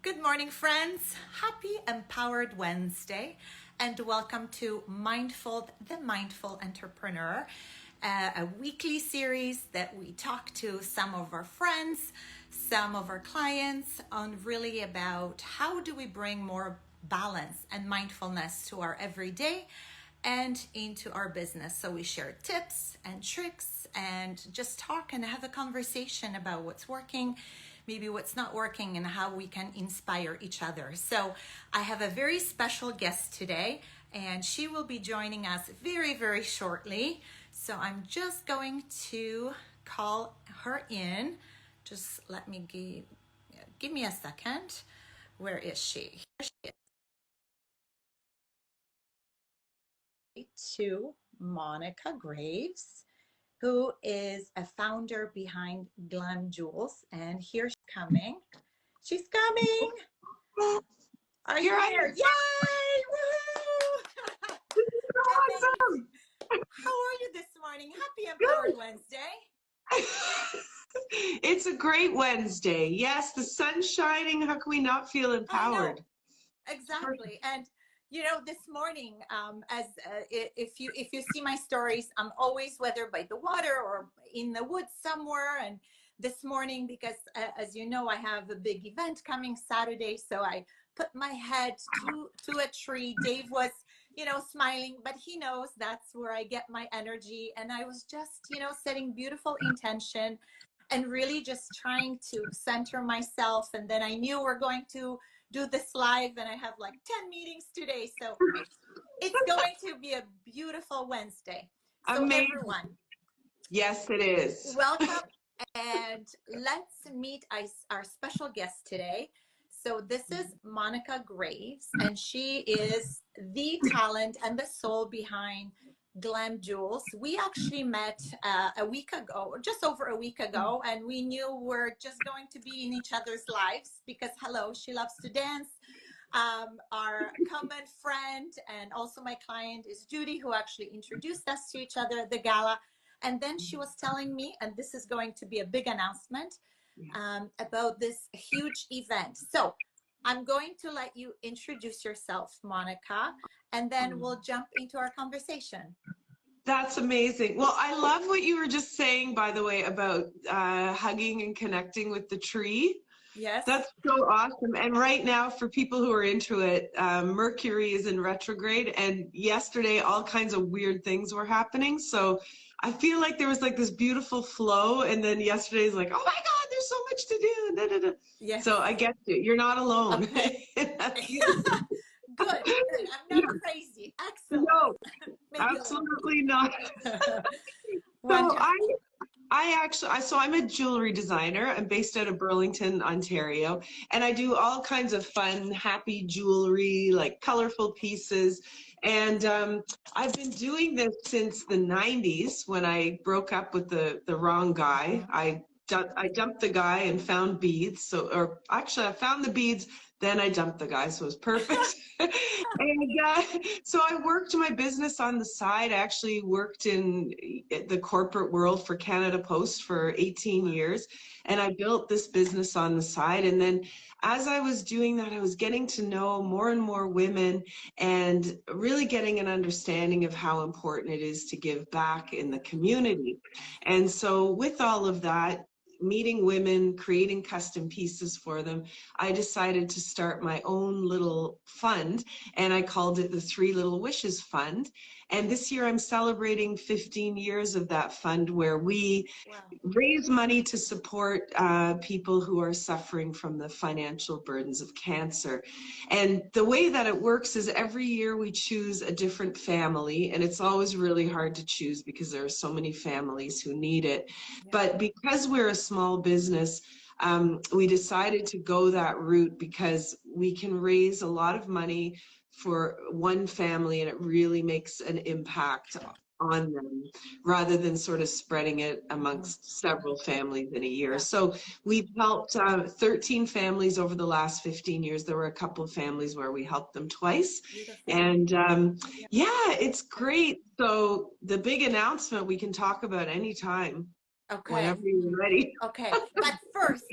Good morning, friends. Happy Empowered Wednesday, and welcome to the Mindful Entrepreneur, a weekly series that we talk to some of our friends, some of our clients on really about how do we bring more balance and mindfulness to our everyday and into our business. So we share tips and tricks and just talk and have a conversation about what's working, maybe what's not working, and how we can inspire each other. So I have a very special guest today, and she will be joining us very, very shortly. So I'm just going to call her in. Just let me give me a second. Where is she? Here she is. To Monica Graves, who is a founder behind Glam Jewels. And here she's coming. She's coming. Are you here? Yay! Woohoo! Awesome. How are you this morning? Happy Empowered Wednesday. It's a great Wednesday. Yes, the sun's shining. How can we not feel empowered? Exactly. And this morning, if you see my stories, I'm always whether by the water or in the woods somewhere. And this morning, because as you know, I have a big event coming Saturday, so I put my head to a tree. Dave was, smiling, but he knows that's where I get my energy. And I was just, setting beautiful intention and really just trying to center myself. And then I knew we're going to do this live, and I have like 10 meetings today. So it's going to be a beautiful Wednesday. So Amazing. everyone. Yes, it is. Welcome, and let's meet our special guest today. So this is Monica Graves, and she is the talent and the soul behind Glam Jewels. We actually met a week ago, or just over a week ago, and we knew we're just going to be in each other's lives because, hello, she loves to dance. Our common friend and also my client is Judy, who actually introduced us to each other at the gala. And then she was telling me, and this is going to be a big announcement, about this huge event. So I'm going to let you introduce yourself, Monica, and then we'll jump into our conversation. That's amazing. Well, I love what you were just saying, by the way, about hugging and connecting with the tree. Yes. That's so awesome. And right now, for people who are into it, Mercury is in retrograde, and yesterday all kinds of weird things were happening. So I feel like there was like this beautiful flow, and then yesterday's like, oh my God, there's so much to do. Da, da, da. Yes. So I get you. You're not alone. Okay. Good. I'm not crazy. Excellent. No, absolutely not. So I'm a jewelry designer. I'm based out of Burlington, Ontario, and I do all kinds of fun, happy jewelry, like colorful pieces. And I've been doing this since the 90s when I broke up with the wrong guy. I dumped the guy and found beads. Or actually, I found the beads, then I dumped the guy, so it was perfect. And so I worked my business on the side. I actually worked in the corporate world for Canada Post for 18 years, and I built this business on the side. And then as I was doing that, I was getting to know more and more women and really getting an understanding of how important it is to give back in the community. And so with all of that, meeting women, creating custom pieces for them, I decided to start my own little fund, and I called it the Three Little Wishes Fund. And this year I'm celebrating 15 years of that fund, where we raise money to support people who are suffering from the financial burdens of cancer. And the way that it works is every year we choose a different family, and it's always really hard to choose because there are so many families who need it. But because we're a small business, we decided to go that route because we can raise a lot of money for one family, and it really makes an impact on them rather than sort of spreading it amongst several families in a year. So we've helped 13 families over the last 15 years. There were a couple of families where we helped them twice. And it's great. So the big announcement we can talk about anytime. Okay. Whenever you're ready. Okay. But first,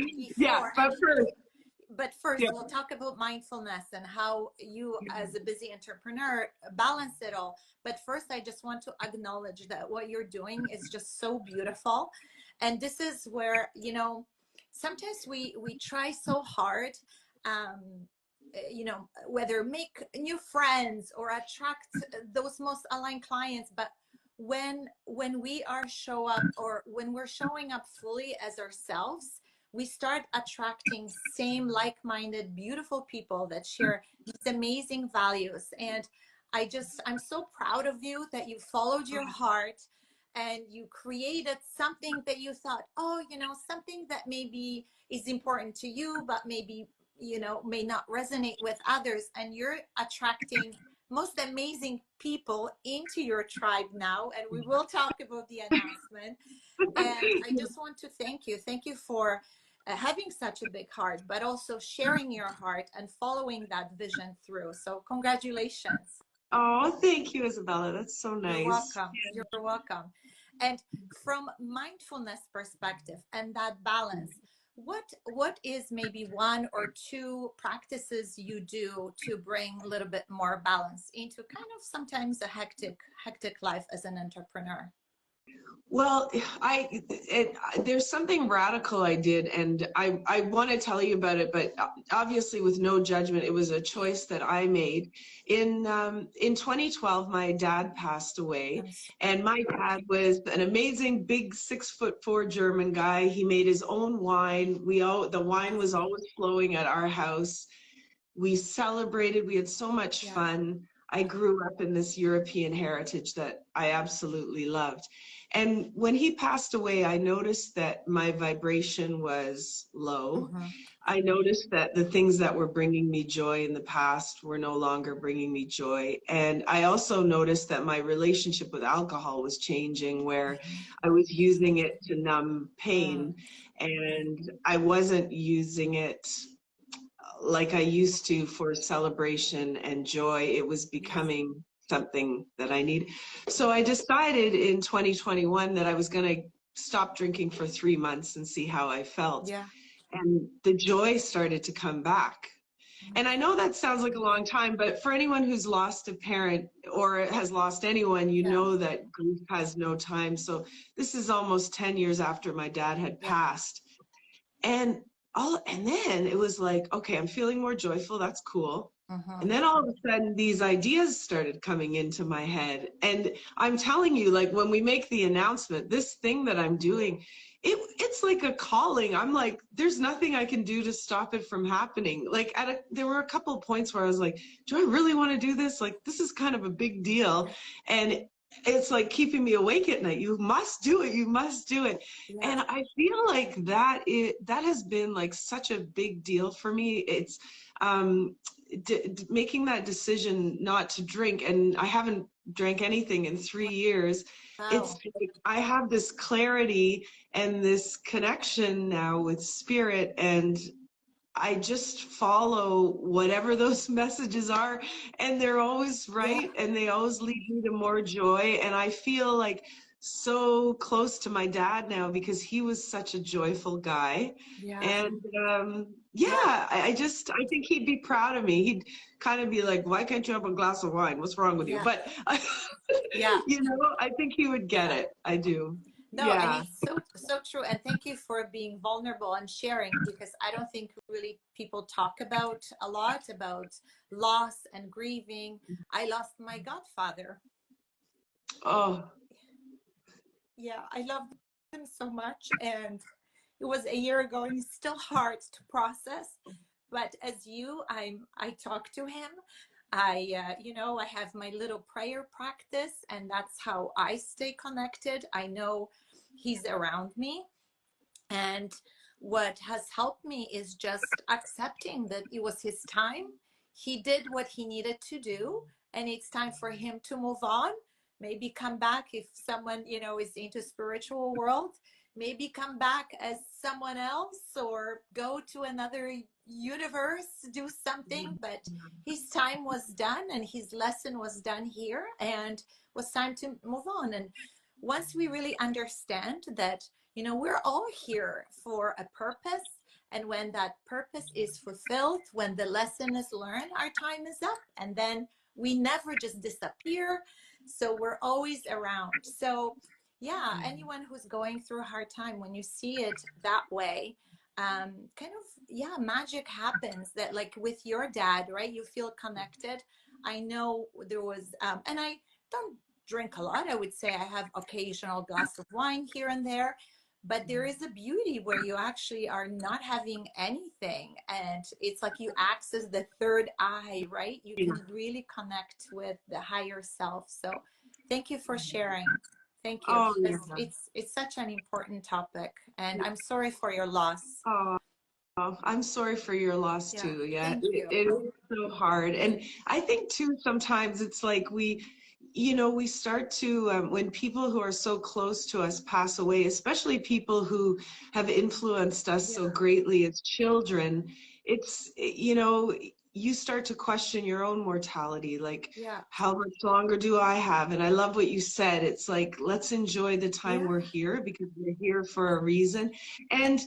But first, Yeah. we'll talk about mindfulness and how you, as a busy entrepreneur, balance it all. But first, I just want to acknowledge that what you're doing is just so beautiful. And this is where, sometimes we try so hard, whether make new friends or attract those most aligned clients. But when we are show up, or when we're showing up fully as ourselves, we start attracting same like-minded beautiful people that share these amazing values. And I'm so proud of you that you followed your heart and you created something that you thought, oh, something that maybe is important to you but maybe may not resonate with others, and you're attracting most amazing people into your tribe now. And we will talk about the announcement. And I just want to thank you for having such a big heart, but also sharing your heart and following that vision through. So congratulations. Oh, thank you, Isabella. That's so You're nice. welcome. You're welcome. And from mindfulness perspective and that balance, what is maybe one or two practices you do to bring a little bit more balance into kind of sometimes a hectic life as an entrepreneur? Well, there's something radical I did, and I want to tell you about it, but obviously with no judgment. It was a choice that I made. In 2012, my dad passed away, I'm so, and my dad was an amazing big 6'4" German guy. He made his own wine. The wine was always flowing at our house. We celebrated. We had so much yeah. fun. I grew up in this European heritage that I absolutely loved. And when he passed away, I noticed that my vibration was low. Mm-hmm. I noticed that the things that were bringing me joy in the past were no longer bringing me joy. And I also noticed that my relationship with alcohol was changing, where I was using it to numb Mm. pain, and I wasn't using it like I used to for celebration and joy. It was Yes. becoming something that I need. So I decided in 2021 that I was going to stop drinking for 3 months and see how I felt. Yeah. And the joy started to come back. Mm. And I know that sounds like a long time, but for anyone who's lost a parent or has lost anyone, you Yeah. know that grief has no time. So this is almost 10 years after my dad had Yeah. passed. And then it was like, okay, I'm feeling more joyful. That's cool. Mm-hmm. And then all of a sudden, these ideas started coming into my head. And I'm telling you, like when we make the announcement, this thing that I'm doing, it's like a calling. I'm like, there's nothing I can do to stop it from happening. Like there were a couple of points where I was like, do I really want to do this? Like, this is kind of a big deal. And it's like keeping me awake at night. You must do it. You must do it. Yeah. And I feel like that has been like such a big deal for me. It's making that decision not to drink, and I haven't drank anything in 3 years. It's Wow. like I have this clarity and this connection now with spirit, and I just follow whatever those messages are, and they're always Yeah. right, and they always lead me to more joy. And I feel like so close to my dad now because he was such a joyful guy. Yeah. And Yeah. yeah, I think he'd be proud of me. He'd kind of be like, "Why can't you have a glass of wine? What's wrong with you?" Yeah. But Yeah. I think he would get Yeah. it. I do. No, and Yeah. it's so true. And thank you for being vulnerable and sharing, because I don't think really people talk about a lot about loss and grieving. I lost my godfather. Oh, Yeah, I loved him so much, and it was a year ago, and it's still hard to process. But as I talk to him. I have my little prayer practice, and that's how I stay connected. I know he's around me. And what has helped me is just accepting that it was his time. He did what he needed to do, and it's time for him to move on. Maybe come back if someone, is into spiritual world. Maybe come back as someone else or go to another universe, do something. But his time was done and his lesson was done here, and was time to move on. And once we really understand that we're all here for a purpose, And when that purpose is fulfilled, when the lesson is learned, our time is up. And then we never just disappear. So we're always around. So, yeah, anyone who's going through a hard time, when you see it that way, kind of, yeah, magic happens that, like with your dad, right? You feel connected. I know there was, and I don't drink a lot. I would say I have occasional glass of wine here and there, but there is a beauty where you actually are not having anything, and it's like you access the third eye, right? You Yeah. can really connect with the higher self. So thank you for sharing. Thank you, Oh, because yeah. it's such an important topic, and I'm sorry for your loss. Oh, I'm sorry for your loss Yeah, too. Yeah, thank you. it is so hard. And I think too, sometimes it's like we start to, when people who are so close to us pass away, especially people who have influenced us so Yeah, greatly as children, you start to question your own mortality. Like, yeah, how much longer do I have? And I love what you said. It's like, let's enjoy the time yeah, we're here because we're here for a reason. And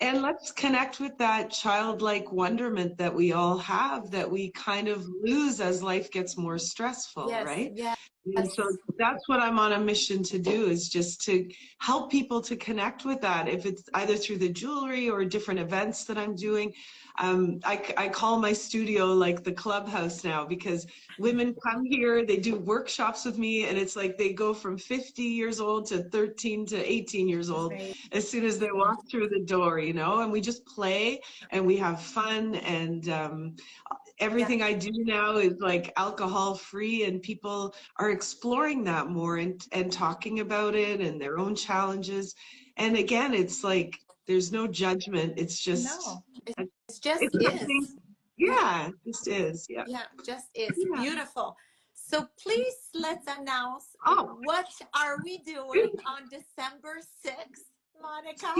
and let's connect with that childlike wonderment that we all have that we kind of lose as life gets more stressful, yes, right? yes, And so that's what I'm on a mission to do, is just to help people to connect with that. If it's either through the jewelry or different events that I'm doing. I call my studio like the clubhouse now, because women come here, they do workshops with me, and it's like they go from 50 years old to 13 to 18 years old amazing. as soon as they walk through the door, and we just play and we have fun. And Yeah, everything I do now is like alcohol free, and people are exploring that more and talking about it and their own challenges. And again, it's like there's no judgment. It's just no, it just it's something. is. Yeah. Yeah, it just is. Yeah. Yeah, just is Yeah. beautiful. So please let's announce, Oh, what are we doing on December 6th, Monica?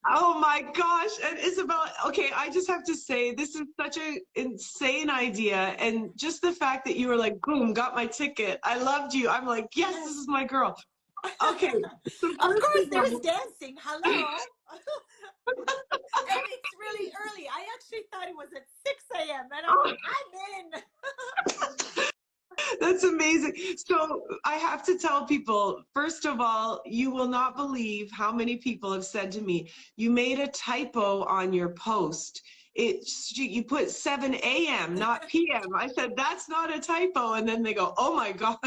oh my gosh. And Isabel, okay, I just have to say, this is such an insane idea. And just the fact that you were like, boom, got my ticket. I loved you. I'm like, yes, this Yes. is my girl. Okay. So Of first course of there's all, dancing. Hello. And it's really early. I actually thought it was at 6 a.m. and I'm oh, like, I'm in. that's amazing. So I have to tell people, first of all, you will not believe how many people have said to me, you made a typo on your post. You put 7 a.m., not p.m. I said, that's not a typo. And then they go, oh my God.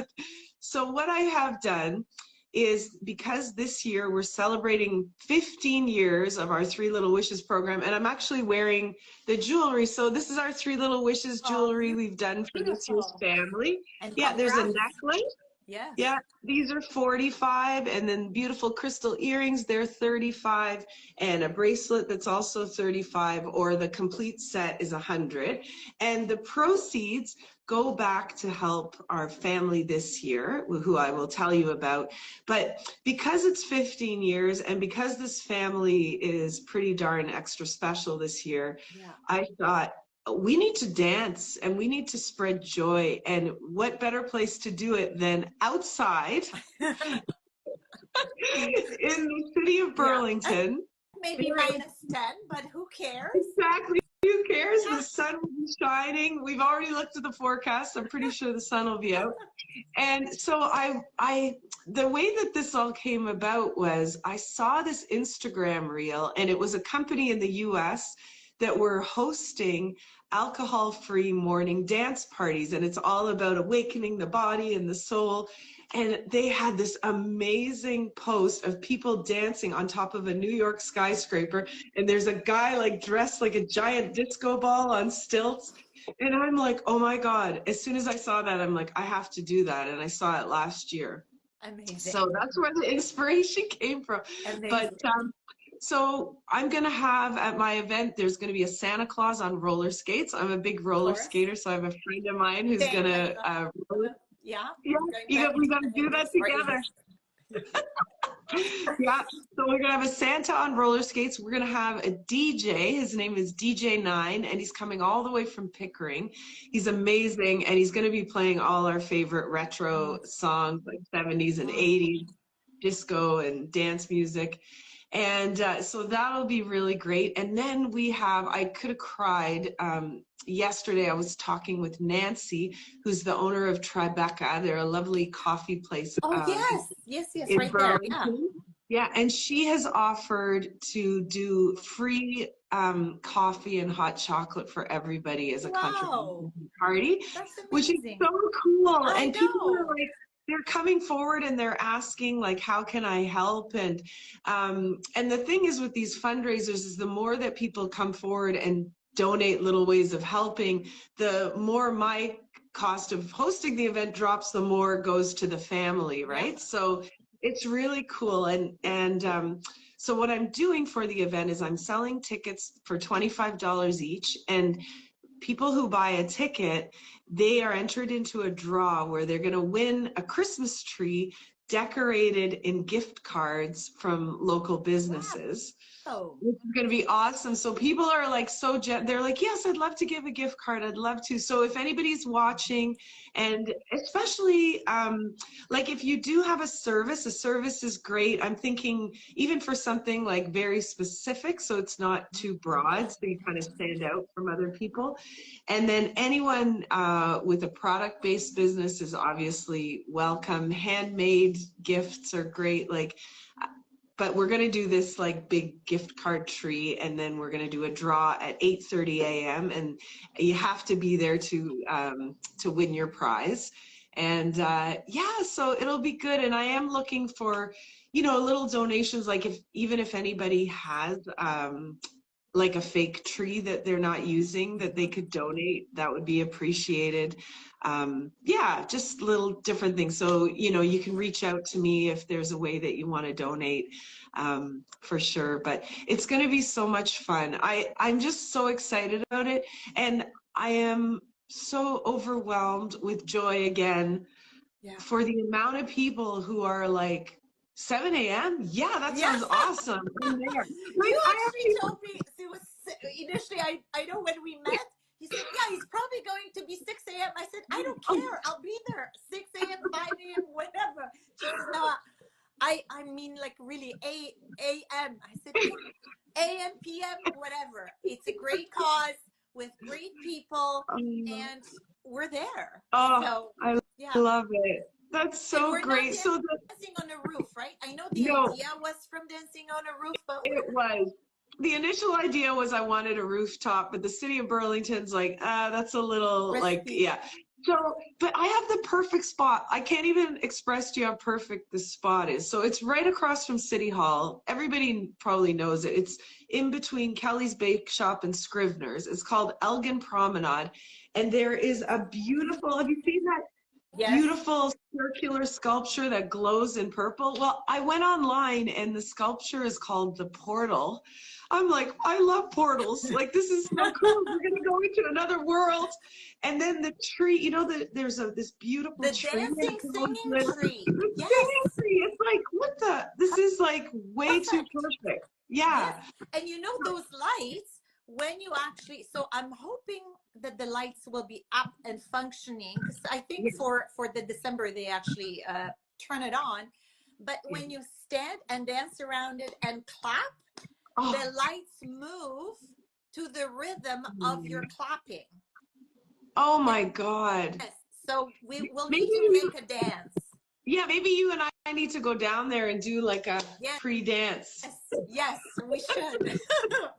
So what I have done is, because this year we're celebrating 15 years of our Three Little Wishes program, and I'm actually wearing the jewelry. So this is our Three Little Wishes Oh, jewelry we've done for this year's beautiful. family. And Yeah, there's a congrats. necklace. Yes. Yeah, these are 45, and then beautiful crystal earrings, they're 35, and a bracelet that's also 35, or the complete set is 100. And the proceeds go back to help our family this year, who I will tell you about. But because it's 15 years and because this family is pretty darn extra special this year, Yeah. I thought, we need to dance and we need to spread joy. And what better place to do it than outside in the city of Yeah. Burlington? Maybe -10, but who cares? Exactly. Who cares? The sun will be shining. We've already looked at the forecast. I'm pretty sure the sun will be out. And so the way that this all came about was, I saw this Instagram reel, and it was a company in the US that were hosting alcohol-free morning dance parties, and it's all about awakening the body and the soul. And they had this amazing post of people dancing on top of a New York skyscraper, and there's a guy like dressed like a giant disco ball on stilts. And I'm like, oh my God. As soon as I saw that, I'm like, I have to do that. And I saw it last year. Amazing. So that's where the inspiration came from. But Amazing. so I'm going to have, at my event, there's going to be a Santa Claus on roller skates. I'm a big Of roller course. skater, so I have a friend of mine who's going Same. to, Yeah. yeah, Going back we into got to the do that 80s for together. 80s. Yeah, so we're gonna have a Santa on roller skates. We're gonna have a DJ. His name is DJ9, and he's coming all the way from Pickering. He's amazing, and he's gonna be playing all our favorite retro songs, like 70s and 80s disco and dance music. And so that'll be really great. And then we have, I could have cried. Yesterday, I was talking with Nancy, who's the owner of Tribeca. They're a lovely coffee place Oh, yes. Yes, yes, in right there. Yeah. Burlington. Yeah, and she has offered to do free coffee and hot chocolate for everybody as a contribution Wow. to the party, That's which is amazing. so cool. I And people are know. like, they're coming forward and they're asking like, how can I help? And the thing is with these fundraisers is the more that people come forward and donate little ways of helping, the more my cost of hosting the event drops, the more goes to the family, Yeah. right? So it's really cool. And so what I'm doing for the event is I'm selling tickets for $25 each. And people who buy a ticket, they are entered into a draw where they're going to win a Christmas tree decorated in gift cards from local businesses. Wow. This is going to be awesome. So people are like they're like, yes, I'd love to give a gift card. I'd love to. So if anybody's watching, and especially like if you do have a service is great. I'm thinking even for something like very specific, so it's not too broad, so you kind of stand out from other people. And then anyone with a product-based business is obviously welcome. Handmade gifts are great. Like, but we're going to do this like big gift card tree, and then we're going to do a draw at 8:30 a.m. and you have to be there to win your prize. And yeah, so it'll be good. And I am looking for, little donations, like even if anybody has like a fake tree that they're not using that they could donate, that would be appreciated. Yeah, just little different things. So, you can reach out to me if there's a way that you want to donate, for sure. But it's going to be so much fun. I'm just so excited about it. And I am so overwhelmed with joy again Yeah. for the amount of people who are like, 7 a.m.? Yeah, that Yeah. sounds awesome. I'm there. Like, You I have actually people. told me it was initially. I know when we met, he said, "Yeah, he's probably going to be 6 a.m." I said, "I don't Oh, care. I'll be there 6 a.m., 5 a.m., whatever." She says, "No, I mean like really a.m." I said, "A.m., p.m., whatever. It's a great cause with great people, um, and we're there." oh, So I yeah, love it. That's and so we're not great. So dancing on a roof, right? I know the no, idea was from dancing on a roof, but it was. The initial idea was I wanted a rooftop, but the city of Burlington's like, that's a little like, risky. yeah. So, but I have the perfect spot. I can't even express to you how perfect this spot is. So it's right across from City Hall. Everybody probably knows it. It's in between Kelly's Bake Shop and Scrivener's. It's called Elgin Promenade. And there is a beautiful, have you seen that Yes. beautiful circular sculpture that glows in purple? Well, I went online and the sculpture is called the Portal. I'm like, I love portals. Like, this is so cool. We're gonna go into another world. And then the tree, there's this beautiful The tree dancing, that goes singing with tree. the singing Yes. tree. It's like, what the? This is like way too Perfect. perfect. Yes. Yeah. And you know those lights, when you actually, so I'm hoping that the lights will be up and functioning, because I think Yeah. for the December they actually turn it on. But Yeah. when you stand and dance around it and clap, Oh, the lights move to the rhythm of your clapping. oh my God. Yes. So we will Maybe need to you make a dance. Yeah, maybe you and I need to go down there and do like a Yes. pre-dance. Yes, we should.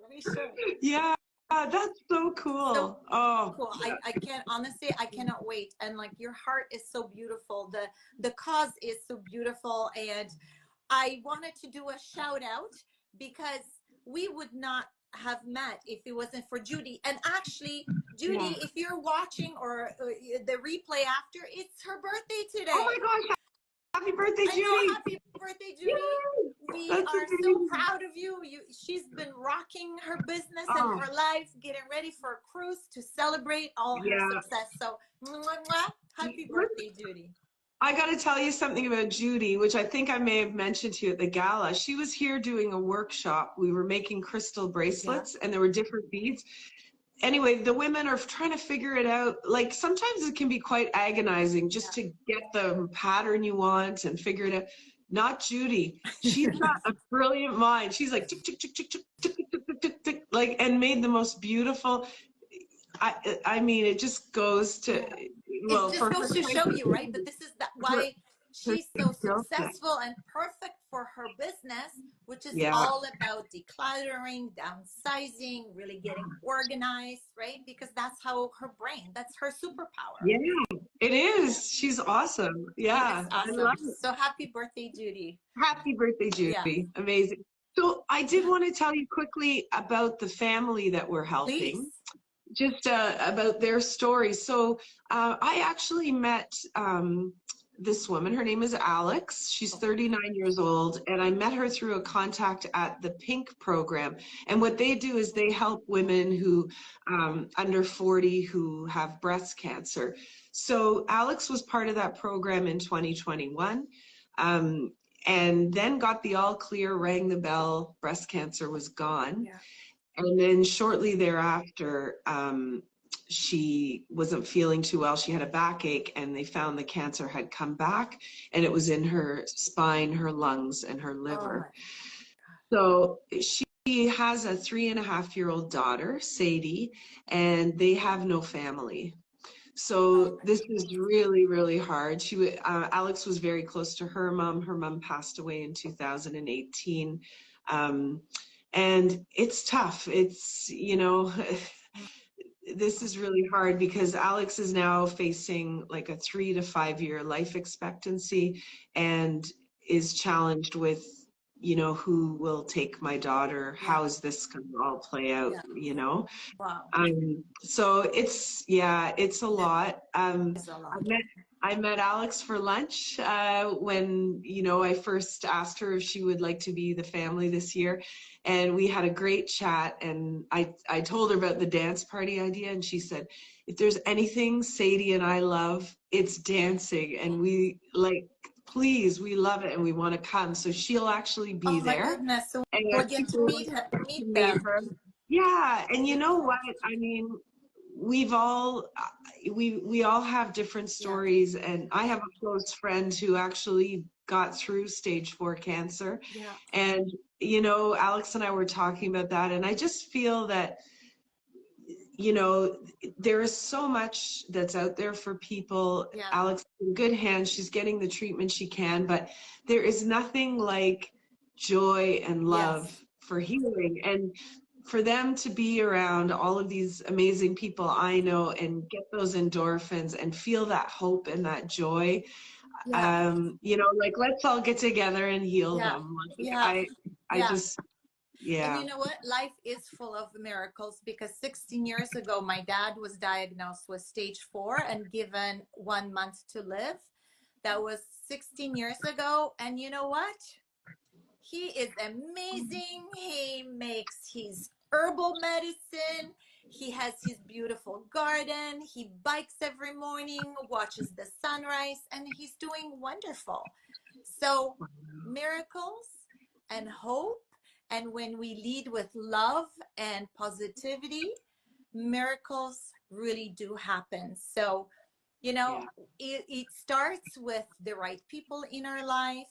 We should. Yeah, that's so So cool. Oh, cool. I can't, honestly, I cannot wait. And like your heart is so beautiful. The cause is so beautiful. And I wanted to do a shout out because we would not have met if it wasn't for Judy. And actually, yeah. Judy, if you're watching or the replay after, it's her birthday Oh my today. gosh, happy birthday, I know. Judy. Happy birthday, Judy. Yay! We That's are so amazing. proud of you. She's been rocking her business and Oh, her life, getting ready for a cruise to celebrate all her yeah. success. So, mwah, mwah. Happy birthday, Judy. I got to tell you something about Judy, which I think I may have mentioned to you at the gala. She was here doing a workshop. We were making crystal Yeah. bracelets and there were different beads. Anyway, the women are trying to figure it out. Like sometimes it can be quite agonizing just Yeah. to get the pattern you want and figure it out. not Judy. She's got a brilliant mind. She's like tick, tick, tick, tick, tick, tick, tick, tick, tick, tick, like, and made the most beautiful. I mean, it just goes to, well, it just for goes her to type show of you, right? But this is her, why her she's so skill set. successful and perfect for her business, which is Yeah. all about decluttering, downsizing, really getting organized, right? Because that's how her brain, that's her superpower. Yeah, it is. She's awesome. Yeah, It's awesome. I love it. So happy birthday, Judy. Happy birthday, Yeah. Judy. Amazing. So I did want to tell you quickly about the family that we're helping. Please. Just about their stories. So I actually met this woman. Her name is Alex. She's 39 years old, and I met her through a contact at the PINK program. And what they do is they help women who under 40 who have breast cancer. So Alex was part of that program in 2021. And then got the all clear, rang the bell, breast cancer was gone. Yeah. And then shortly thereafter, she wasn't feeling too well. She had a backache, and they found the cancer had come back, and it was in her spine, her lungs, and her liver. So she has a 3.5-year-old daughter, Sadie, and they have no family. So this is really, really hard. Alex was very close to her mom. Her mom passed away in 2018. And it's tough. It's, this is really hard because Alex is now facing like a 3 to 5 year life expectancy and is challenged with, who will take my daughter? How is this going to all play out? Wow. So it's a lot. It's a lot. I met Alex for lunch when, I first asked her if she would like to be the family this year. And we had a great chat. And I told her about the dance party idea. And she said, if there's anything Sadie and I love, it's dancing. And we please, we love it and we want to come. So she'll actually be there. Oh my goodness. So and we'll get to meet them. her. Yeah. And you know what? I mean, we've all we all have different stories, and I have a close friend who actually got through stage 4 cancer. And Alex and I were talking about that, and I just feel that there is so much that's out there for people. Alex is in good hands. She's getting the treatment she can, but there is nothing like joy and love for healing. And for them to be around all of these amazing people I know and get those endorphins and feel that hope and that joy, let's all get together and heal them. And you know what? Life is full of miracles, because 16 years ago, my dad was diagnosed with stage 4 and given 1 month to live. That was 16 years ago. And you know what? He is amazing. He makes his herbal medicine. He has his beautiful garden. He bikes every morning, watches the sunrise, and he's doing wonderful. So miracles and hope. And when we lead with love and positivity, miracles really do happen. So, it starts with the right people in our life,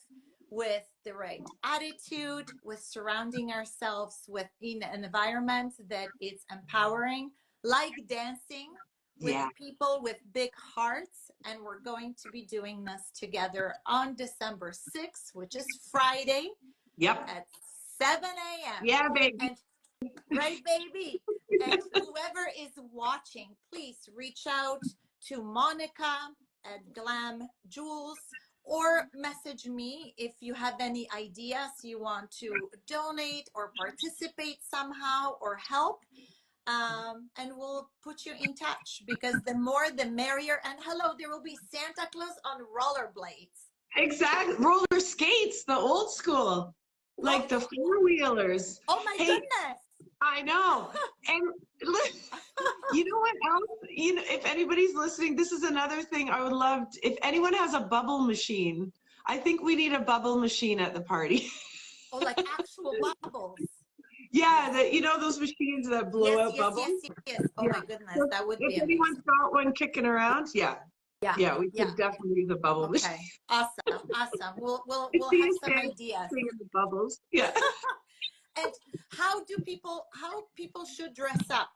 with the right attitude, with surrounding ourselves in an environment that is empowering, like dancing with people with big hearts. And we're going to be doing this together on December 6th, which is Friday. At 7 a.m. Yeah, baby. And, right, baby. And whoever is watching, please reach out to Monica at Glam Jewels, or message me if you have any ideas you want to donate or participate somehow or help. And we'll put you in touch, because the more the merrier. And hello, there will be Santa Claus on rollerblades. Exactly. Roller skates, the old school. Like the 4-wheelers. Oh my goodness. I know. And you know what else? If anybody's listening, this is another thing I would love. If anyone has a bubble machine, I think we need a bubble machine at the party. Oh, like actual bubbles. Yeah, those machines that blow out bubbles. Yes. Oh my goodness, that would be amazing. If anyone's got one kicking around, Yeah. Yeah, we Yeah. could definitely use a bubble machine. Okay. Awesome. Awesome. We'll See have us some ideas. dancing in the bubbles. Yeah. And how people should dress up?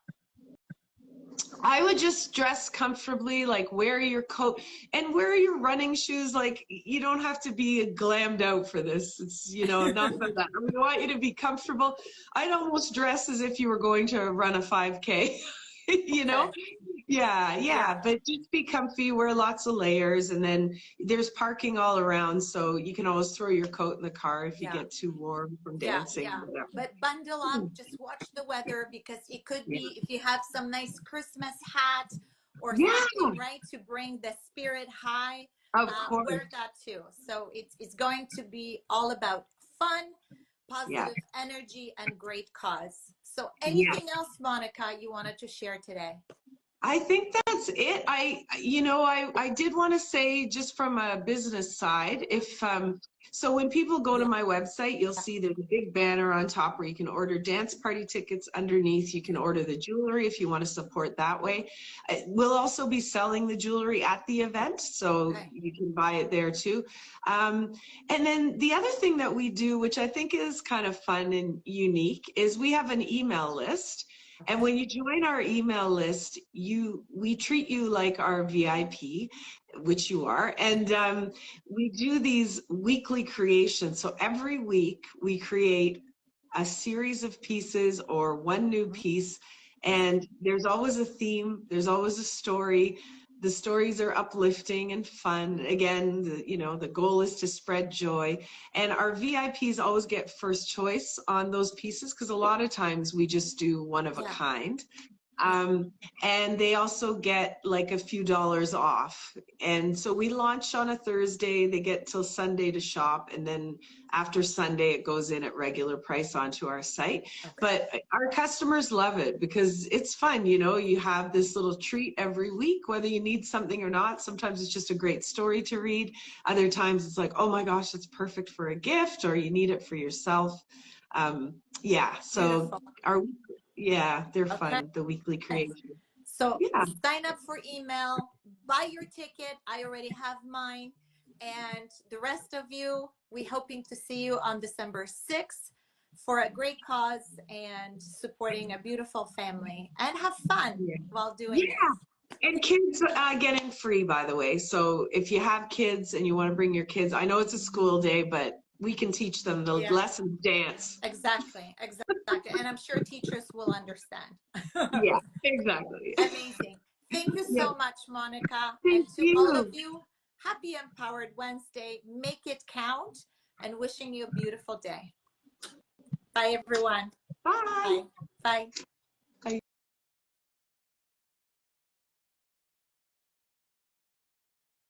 I would just dress comfortably, like wear your coat and wear your running shoes. Like you don't have to be glammed out for this. It's, not for that. I want you to be comfortable. I'd almost dress as if you were going to run a 5K, you know? Okay. Yeah, Yeah. yeah, but just be comfy, wear lots of layers, and then there's parking all around, so you can always throw your coat in the car if you Yeah. get too warm from Yeah. dancing, Yeah. whatever. But bundle up, just watch the weather because it could Yeah. be if you have some nice Christmas hat or Yeah, something, right, to bring the spirit high, of course. wear that too. So it's going to be all about fun, Yeah. positive energy, and great cause. So Yeah. anything else, Monica, you wanted to share today? I think that's it. I did want to say just from a business side, if so when people go to Yeah. my website, you'll see there's a big banner on top where you can order dance party tickets. Underneath, you can order the jewelry if you want to support that way. We'll also be selling the jewelry at the event, so Okay. you can buy it there too. And then the other thing that we do, which I think is kind of fun and unique, is we have an email list. And when you join our email list, we treat you like our VIP, which you are. And we do these weekly creations. So every week we create a series of pieces or one new piece. And there's always a theme, there's always a story. The stories are uplifting and fun. Again, the goal is to spread joy. And our VIPs always get first choice on those pieces because a lot of times we just do one of a Yeah. kind. And they also get like a few dollars off. And so we launch on a Thursday, they get till Sunday to shop. And then after Sunday, it goes in at regular price onto our site. Okay. But our customers love it because it's fun. You have this little treat every week, whether you need something or not. Sometimes it's just a great story to read. Other times it's like, oh my gosh, it's perfect for a gift, or you need it for yourself. Yeah, so Beautiful. yeah, they're Okay. fun, the weekly creation. So Yeah. sign up for email, buy your ticket. I already have mine. And the rest of you, we hoping to see you on December 6th for a great cause and supporting a beautiful family, and have fun Yeah. while doing Yeah. this. And kids get in free, by the way. So if you have kids and you want to bring your kids, I know it's a school day, but we can teach them the Yeah. lesson dance. Exactly. And I'm sure teachers will understand. Yeah, exactly. Amazing. Thank you Yeah. so much, Monica. Thank And to all of you. you, happy Empowered Wednesday. Make it count, and wishing you a beautiful day. Bye, everyone. Bye. Bye. Bye.